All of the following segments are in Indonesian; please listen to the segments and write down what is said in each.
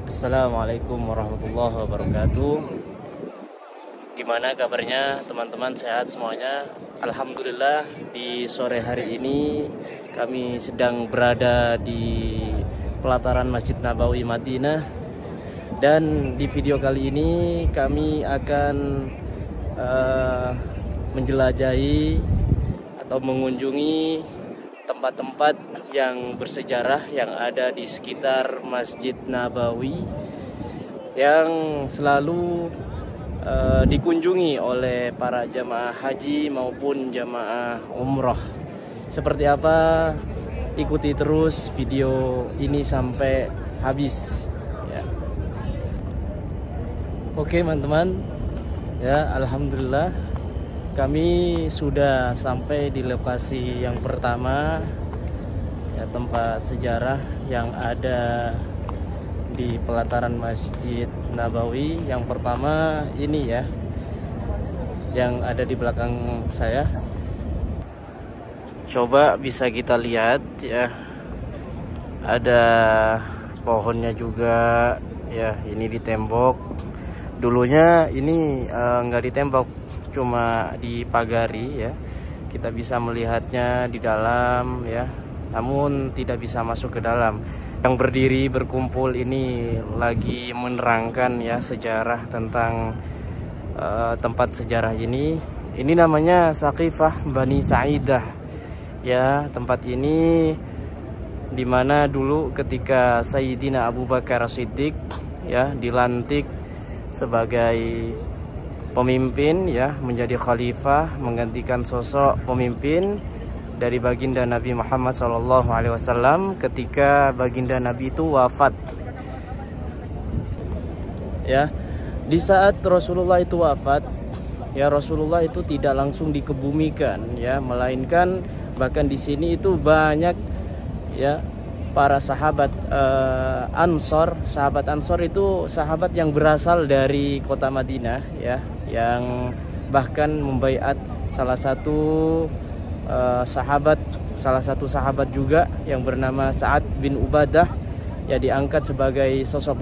Assalamualaikum warahmatullahi wabarakatuh. Gimana kabarnya teman-teman, sehat semuanya? Alhamdulillah, di sore hari ini kami sedang berada di pelataran Masjid Nabawi Madinah. Dan di video kali ini kami akan menjelajahi atau mengunjungi tempat-tempat yang bersejarah yang ada di sekitar Masjid Nabawi yang selalu dikunjungi oleh para jamaah haji maupun jamaah umroh. Seperti apa? Ikuti terus video ini sampai habis ya. Oke teman-teman, ya alhamdulillah kami sudah sampai di lokasi yang pertama, ya, tempat sejarah yang ada di pelataran Masjid Nabawi. Yang pertama ini ya, yang ada di belakang saya. Coba bisa kita lihat ya, ada pohonnya juga ya. Ini di tembok. Dulunya ini nggak ditembok, cuma dipagari ya. Kita bisa melihatnya di dalam ya, namun tidak bisa masuk ke dalam. Yang berdiri berkumpul ini lagi menerangkan ya sejarah tentang tempat sejarah ini. Ini namanya Saqifah Bani Sa'idah ya. Tempat ini dimana dulu ketika Sayyidina Abu Bakar Siddiq ya dilantik sebagai pemimpin ya, menjadi khalifah, menggantikan sosok pemimpin dari baginda Nabi Muhammad SAW ketika baginda Nabi itu wafat ya. Di saat Rasulullah itu wafat ya, Rasulullah itu tidak langsung dikebumikan ya, melainkan bahkan di sini itu banyak ya para sahabat Ansor. Sahabat Ansor itu sahabat yang berasal dari kota Madinah ya, yang bahkan membaiat salah satu sahabat juga yang bernama Sa'ad bin Ubadah ya, diangkat sebagai sosok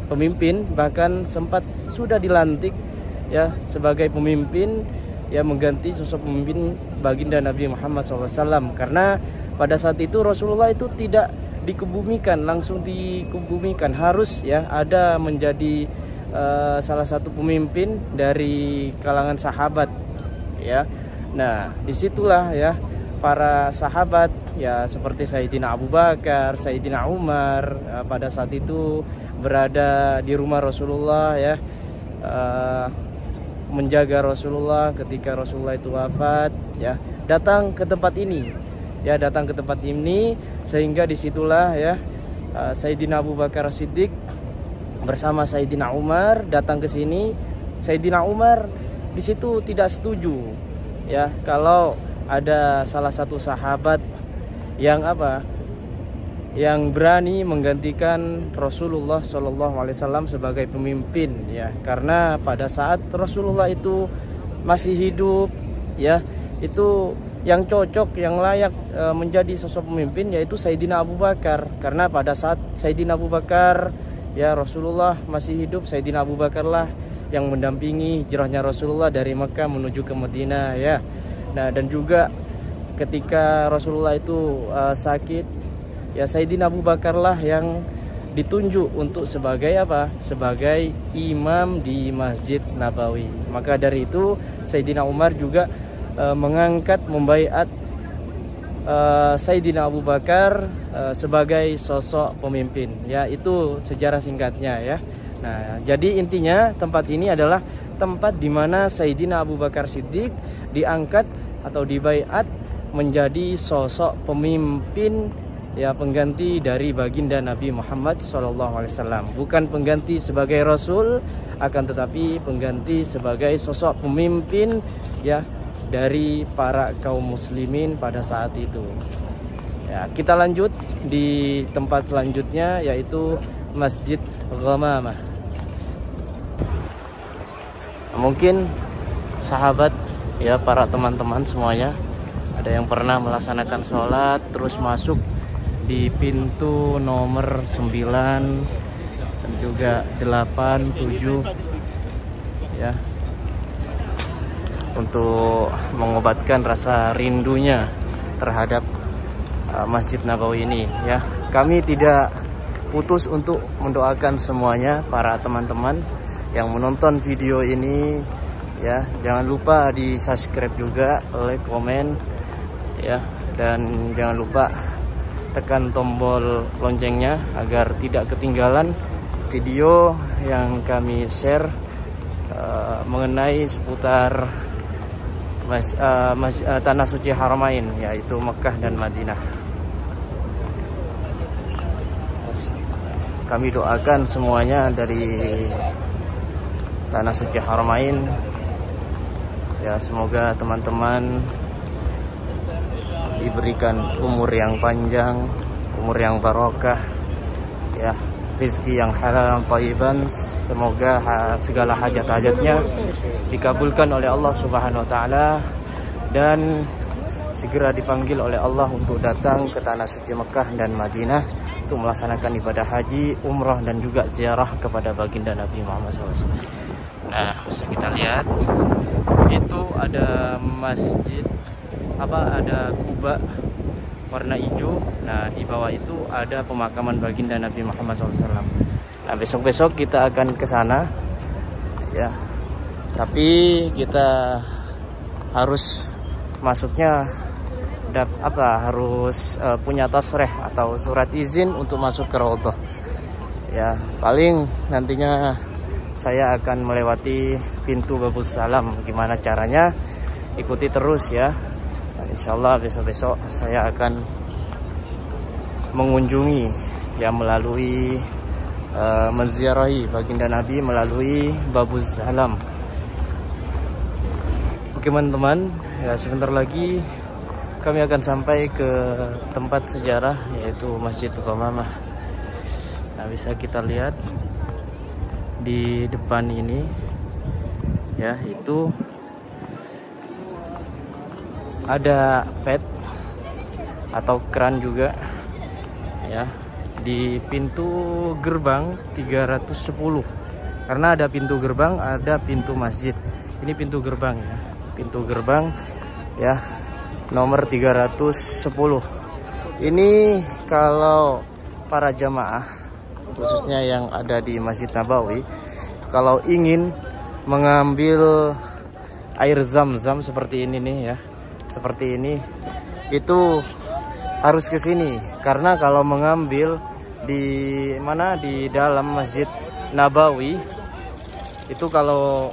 pemimpin, bahkan sempat sudah dilantik ya sebagai pemimpin ya, mengganti sosok pemimpin baginda Nabi Muhammad SAW. Karena pada saat itu Rasulullah itu tidak dikebumikan, langsung dikebumikan, harus ya ada menjadi salah satu pemimpin dari kalangan sahabat ya. Nah disitulah ya para sahabat ya, seperti Sayyidina Abu Bakar, Sayyidina Umar pada saat itu berada di rumah Rasulullah ya, menjaga Rasulullah ketika Rasulullah itu wafat ya, datang ke tempat ini ya, datang ke tempat ini. Sehingga disitulah ya Sayyidina Abu Bakar Siddiq bersama Sayyidina Umar datang ke sini. Sayyidina Umar di situ tidak setuju ya kalau ada salah satu sahabat yang yang berani menggantikan Rasulullah SAW sebagai pemimpin ya. Karena pada saat Rasulullah itu masih hidup ya, itu yang cocok, yang layak menjadi sosok pemimpin yaitu Sayyidina Abu Bakar. Karena pada saat Sayyidina Abu Bakar ya, Rasulullah masih hidup, Sayyidina Abu Bakar lah yang mendampingi hijrahnya Rasulullah dari Mekah menuju ke Madinah ya. Nah dan juga ketika Rasulullah itu sakit ya, Sayyidina Abu Bakar lah yang ditunjuk untuk sebagai sebagai imam di Masjid Nabawi. Maka dari itu Sayyidina Umar juga mengangkat, membaiat Sayyidina Abu Bakar sebagai sosok pemimpin ya. Itu sejarah singkatnya ya. Nah jadi intinya tempat ini adalah tempat di mana Sayyidina Abu Bakar Siddiq diangkat atau dibaiat menjadi sosok pemimpin ya, pengganti dari baginda Nabi Muhammad SAW. Bukan pengganti sebagai Rasul, akan tetapi pengganti sebagai sosok pemimpin ya dari para kaum muslimin pada saat itu ya. Kita lanjut di tempat selanjutnya yaitu Masjid Ghamamah. Mungkin sahabat ya, para teman-teman semuanya ada yang pernah melaksanakan sholat terus masuk di pintu nomor 9 dan juga 8, 7 ya, untuk mengobatkan rasa rindunya terhadap Masjid Nabawi ini ya. Kami tidak putus untuk mendoakan semuanya para teman-teman yang menonton video ini ya. Jangan lupa di subscribe juga, like, komen ya, dan jangan lupa tekan tombol loncengnya agar tidak ketinggalan video yang kami share mengenai seputar tanah suci Haramain, yaitu Mekah dan Madinah. Kami doakan semuanya dari tanah suci Haramain ya, semoga teman-teman diberikan umur yang panjang, umur yang barokah ya, rezeki yang halal dan thayyiban. Semoga segala hajat-hajatnya dikabulkan oleh Allah Subhanahu wa taala dan segera dipanggil oleh Allah untuk datang ke tanah suci Mekah dan Madinah untuk melaksanakan ibadah haji, umrah dan juga ziarah kepada baginda Nabi Muhammad SAW. Nah, bisa kita lihat itu ada masjid ada kubah warna hijau. Nah, di bawah itu ada pemakaman baginda Nabi Muhammad SAW. Nah, besok-besok kita akan ke sana ya. Tapi kita harus masuknya harus punya tasreh atau surat izin untuk masuk ke Raudhah ya. Paling nantinya saya akan melewati pintu Babus Salam. Gimana caranya? Ikuti terus ya. Dan insya Allah besok-besok saya akan mengunjungi ya, melalui menziarahi baginda Nabi melalui Babus Salam. Oke teman-teman ya, sebentar lagi kami akan sampai ke tempat sejarah yaitu Masjid Ghamamah. Nah, bisa kita lihat di depan ini ya, itu ada pet atau keran juga ya di pintu gerbang 310. Karena ada pintu gerbang, ada pintu masjid. Ini pintu gerbang ya. Pintu gerbang ya, nomor 310. Ini kalau para jamaah khususnya yang ada di Masjid Nabawi, kalau ingin mengambil air zam-zam seperti ini nih ya, seperti ini, itu harus ke sini. Karena kalau mengambil di dalam Masjid Nabawi itu, kalau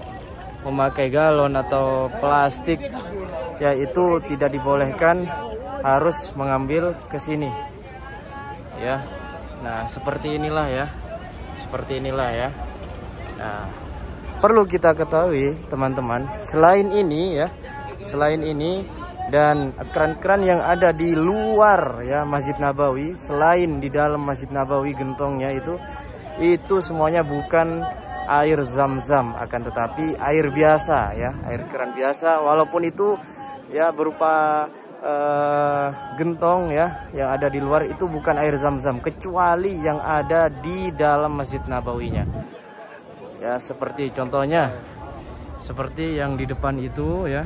memakai galon atau plastik ya, itu tidak dibolehkan, harus mengambil ke sini ya. Nah, seperti inilah ya. Seperti inilah ya. Nah, perlu kita ketahui teman-teman, selain ini ya, selain ini dan keran-keran yang ada di luar ya Masjid Nabawi, selain di dalam Masjid Nabawi gentongnya itu semuanya bukan air zam-zam, akan tetapi air biasa ya, air keran biasa, walaupun itu ya berupa gentong ya yang ada di luar, itu bukan air zam-zam kecuali yang ada di dalam Masjid Nabawinya ya. Seperti contohnya seperti yang di depan itu ya,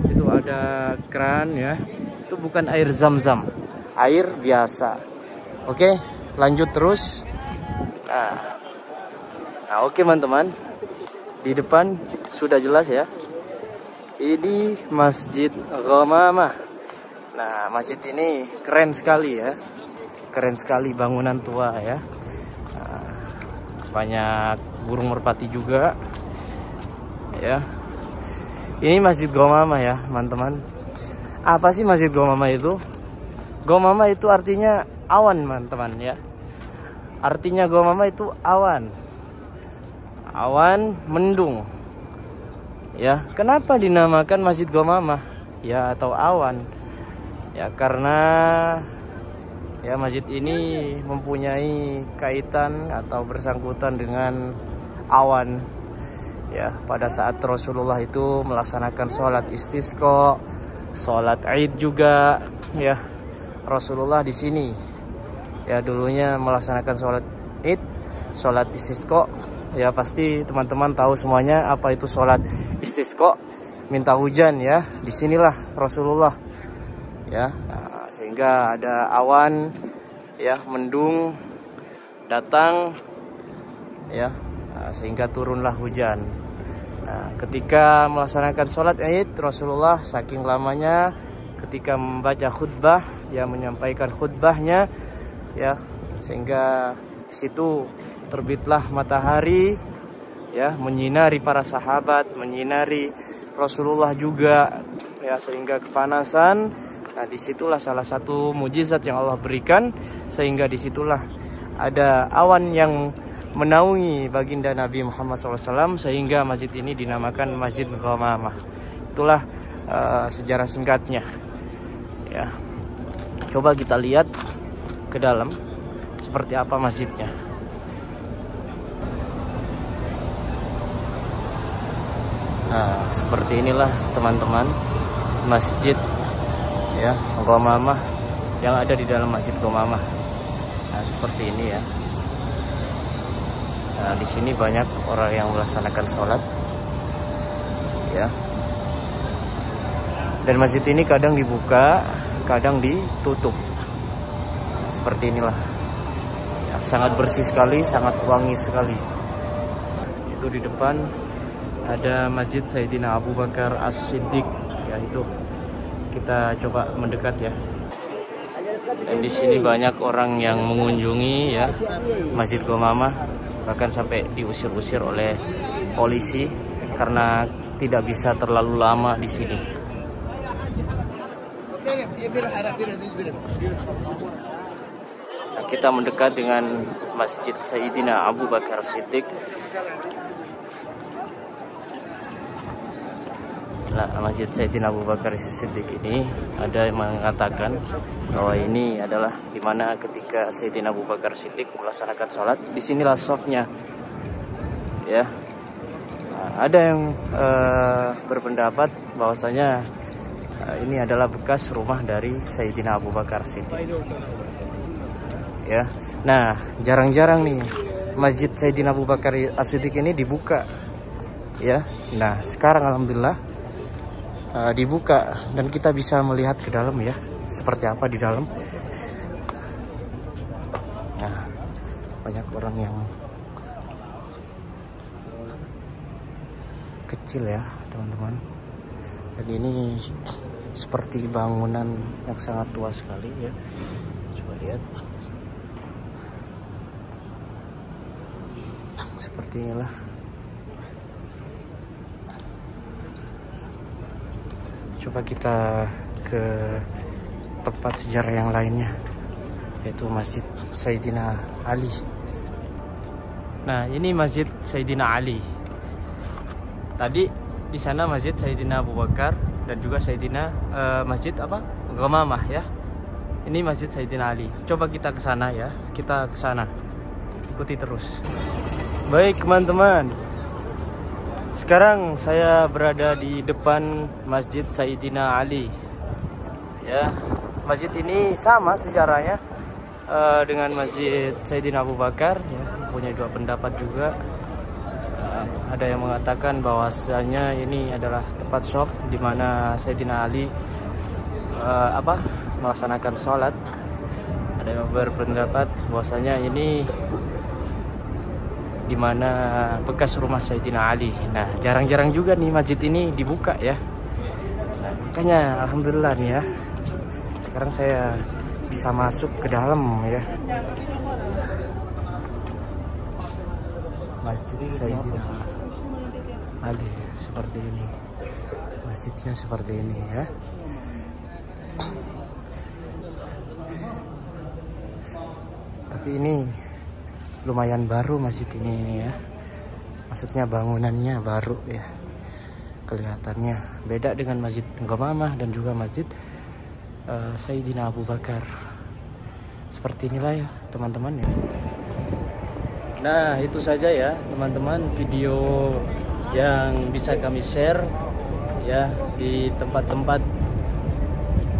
itu ada keran ya, itu bukan air zam-zam, air biasa. Oke, lanjut terus. Nah, oke teman-teman, di depan sudah jelas ya, ini Masjid Ghamamah. Nah, masjid ini keren sekali ya, keren sekali, bangunan tua ya. Nah, banyak burung merpati juga ya. Ini Masjid Ghamamah ya teman-teman. Apa sih Masjid Ghamamah itu? Ghamamah itu artinya awan teman-teman ya. Artinya Ghamamah itu awan, awan mendung ya. Kenapa dinamakan Masjid Ghamamah ya, atau awan ya? Karena ya masjid ini mempunyai kaitan atau bersangkutan dengan awan ya. Pada saat Rasulullah itu melaksanakan sholat istisqa, sholat Id juga ya, Rasulullah di sini ya dulunya melaksanakan sholat Id sholat istisqa. Ya pasti teman-teman tahu semuanya apa itu sholat istisqa, minta hujan ya. Disinilah Rasulullah ya, sehingga ada awan ya, mendung datang ya, sehingga turunlah hujan. Nah, ketika melaksanakan sholat Id, Rasulullah saking lamanya ketika membaca khutbah ya, menyampaikan khutbahnya ya, sehingga di situ terbitlah matahari ya, menyinari para sahabat, menyinari Rasulullah juga ya, sehingga kepanasan. Nah, disitulah salah satu mujizat yang Allah berikan, sehingga disitulah ada awan yang menaungi baginda Nabi Muhammad SAW, sehingga masjid ini dinamakan Masjid Ghamamah. Itulah sejarah singkatnya ya. Coba kita lihat ke dalam seperti apa masjidnya. Nah, seperti inilah teman-teman masjid ya, Ghamamah, yang ada di dalam Masjid Ghamamah. Nah, seperti ini ya. Nah, di sini banyak orang yang melaksanakan sholat ya. Dan masjid ini kadang dibuka, kadang ditutup. Seperti inilah. Ya, sangat bersih sekali, sangat wangi sekali. Itu di depan ada Masjid Sayyidina Abu Bakar As-Siddiq ya, itu kita coba mendekat ya. Dan di sini banyak orang yang mengunjungi ya Masjid Ghamamah, bahkan sampai diusir-usir oleh polisi karena tidak bisa terlalu lama di sini. Nah, kita mendekat dengan Masjid Sayyidina Abu Bakar As-Siddiq. Nah, Masjid Sayyidina Abu Bakar Siddiq ini ada yang mengatakan bahwa ini adalah dimana ketika Sayyidina Abu Bakar Siddiq melaksanakan sholat, disinilah shofnya ya. Nah, ada yang berpendapat bahwasanya ini adalah bekas rumah dari Sayyidina Abu Bakar Siddiq ya. Nah, jarang-jarang nih Masjid Sayyidina Abu Bakar As-Siddiq ini dibuka ya. Nah, sekarang alhamdulillah dibuka dan kita bisa melihat ke dalam ya, seperti apa di dalam. Nah, banyak orang yang kecil ya teman-teman, dan ini seperti bangunan yang sangat tua sekali ya. Coba lihat, seperti inilah. Coba kita ke tempat sejarah yang lainnya, yaitu Masjid Sayyidina Ali. Nah, ini Masjid Sayyidina Ali. Tadi di sana Masjid Sayyidina Abu Bakar dan juga Sayyidina Masjid apa? Ghamamah ya. Ini Masjid Sayyidina Ali. Coba kita ke sana ya. Kita ke sana. Ikuti terus. Baik, teman-teman. Sekarang saya berada di depan Masjid Sayyidina Ali ya. Masjid ini sama sejarahnya dengan Masjid Sayyidina Abu Bakar ya, punya dua pendapat juga. Ada yang mengatakan bahwasanya ini adalah tempat syok di mana Sayyidina Ali melaksanakan sholat. Ada yang berpendapat bahwasanya ini di mana bekas rumah Sayyidina Ali. Nah, jarang-jarang juga nih masjid ini dibuka ya. Nah, makanya alhamdulillah nih ya, sekarang saya bisa masuk ke dalam ya. Masjid Sayyidina Ali seperti ini. Masjidnya seperti ini ya. Tapi ini lumayan baru masjid ini ya. Maksudnya bangunannya baru ya. Kelihatannya beda dengan Masjid Ghamamah dan juga Masjid Sayyidina Abu Bakar. Seperti inilah ya teman-teman ya. Nah, itu saja ya teman-teman video yang bisa kami share ya di tempat-tempat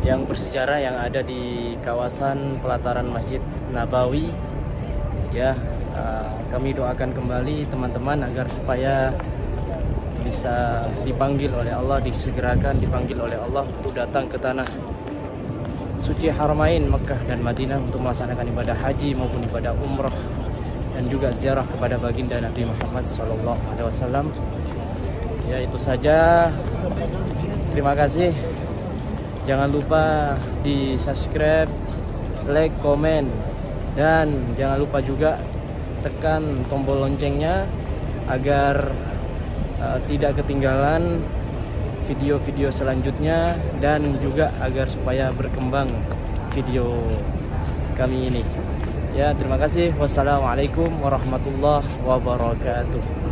yang bersejarah yang ada di kawasan pelataran Masjid Nabawi ya. kami doakan kembali teman-teman agar supaya bisa dipanggil oleh Allah, disegerakan dipanggil oleh Allah untuk datang ke tanah suci Haramain Mekah dan Madinah untuk melaksanakan ibadah haji maupun ibadah umrah dan juga ziarah kepada baginda Nabi Muhammad SAW. Ya, itu saja. Terima kasih. Jangan lupa di subscribe, like, komen, dan jangan lupa juga tekan tombol loncengnya agar tidak ketinggalan video-video selanjutnya dan juga agar supaya berkembang video kami ini. Ya, terima kasih. Wassalamualaikum warahmatullahi wabarakatuh.